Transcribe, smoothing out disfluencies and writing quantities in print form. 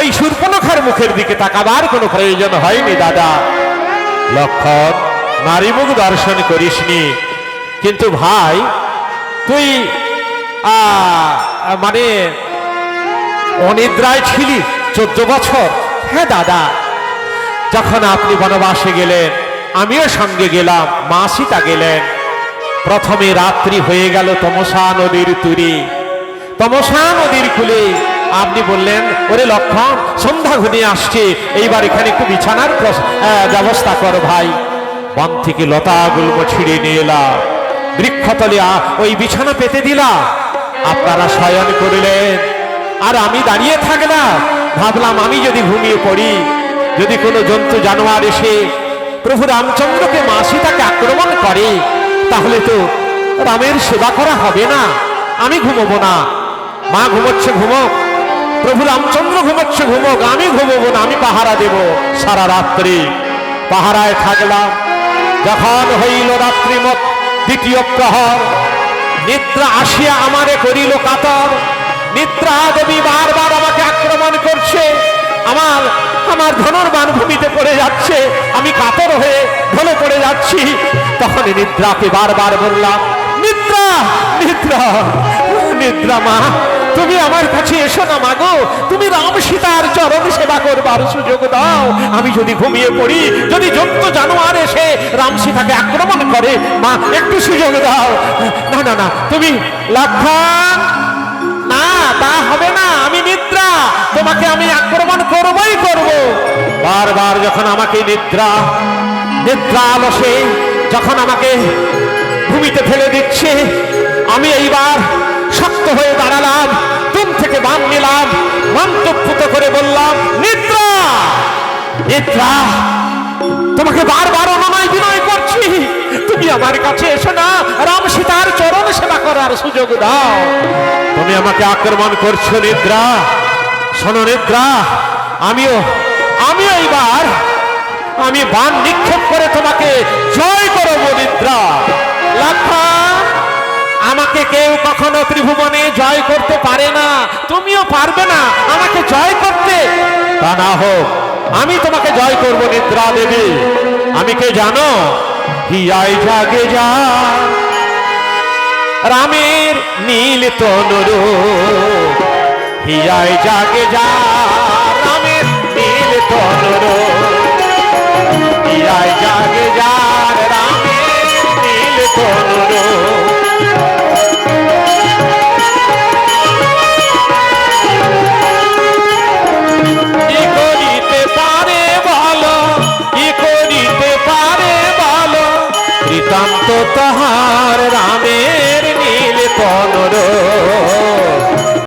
ওই শূর্পণখার মুখের দিকে তাকাবার কোনো প্রয়োজন হয়নি দাদা। লক্ষণ, নারী মুখ দর্শন করিসনি, কিন্তু ভাই তুই মানে অনিদ্রায় ছিলি 14 বছর। হ্যাঁ দাদা, যখন আপনি বনবাসে গেলেন আমিও সঙ্গে গেলাম, মা সীতা গেলেন। প্রথমে রাত্রি হয়ে গেল তমসা নদীর তীরে, তমসা নদীর কূলে। আপনি বললেন, ওরে লক্ষণ, সন্ধ্যা ঘনিয়ে আসছে, এইবার এখানে একটু বিছানার ব্যবস্থা কর ভাই। বন থেকে লতা গুল্ম ছিঁড়ে নিয়ে এলাম, বৃক্ষতলে ওই বিছানা পেতে দিলাম, আপনারা শয়ন করিলেন। আর আমি দাঁড়িয়ে থাকলাম, ভাবলাম আমি যদি ঘুমিয়ে পড়ি, যদি কোনো জন্তু জানোয়ার এসে প্রভু রামচন্দ্রকে মা সীতাকে আক্রমণ করে, তাহলে তো রামের সেবা করা হবে না, আমি ঘুমবো না। মা ঘুমোচ্ছে ঘুমোক, প্রভু রামচন্দ্র ঘুমোচ্ছে ঘুমোক, আমি ঘুমবো না, আমি পাহারা দেব সারা রাত্রি। পাহারায় থাকলাম। যখন হইল রাত্রিমত দ্বিতীয় প্রহর, নিদ্রা আসিয়া আমারে করিল কাতর। নিদ্রা দেবী বারবার আমাকে আক্রমণ করছে, আমার ধনুর্বাণ ভূমিতে পড়ে যাচ্ছে, আমি কাতর হয়ে ঢলে পড়ে যাচ্ছি। তখন নিদ্রাকে বারবার বললাম, নিদ্রা নিদ্রা নিদ্রা মা, তুমি আমার কাছে এসো না মাগো, তুমি রাম সীতার চরণ সেবা করবার সুযোগ দাও। আমি যদি ঘুমিয়ে পড়ি, যদি জন্তু জানোয়ার এসে রাম সীতাকে আক্রমণ করে, মা একটু সুযোগ দাও। না না না, তুমি লক্ষণ, না তা হবে না, আমি নিদ্রা, তোমাকে আমি আক্রমণ করবই করব। বারবার যখন আমাকে নিদ্রা আলসে যখন আমাকে ভূমিতে ফেলে দিচ্ছে, আমি এইবার শক্ত হয়ে দাঁড়ালাম, তুম থেকে বান নিলাম, মন্তপুত করে বললাম, নিদ্রা নিদ্রা, তোমাকে বারবার অনুনয় বিনয় করছি, তুমি আমার কাছে এসো না, রাম সীতার চরণ সেবা করার সুযোগ দাও। তুমি আমাকে আক্রমণ করছো নিদ্রা। শোনো নিদ্রা, আমিও এইবার আমি বান নিক্ষেপ করে তোমাকে জয় করবো নিদ্রা। লক্ষণ, আমাকে কেউ কখনো ত্রিভুবনে জয় করতে পারে না, তুমিও পারবে না আমাকে জয় করতে। তা না হোক, আমি তোমাকে জয় করব নিদ্রা দেবী। আমি কে জানো? হিয়ায় জাগে যা রামের নীল তনুর, হিয়ায় জাগে যা রামের নীল তনুর, হিয়ায় জাগে যা রামের নীল তনুর। কি করিতে পারে বলো, কি করিতে পারে বলো, কৃতান্ত তাহার রামের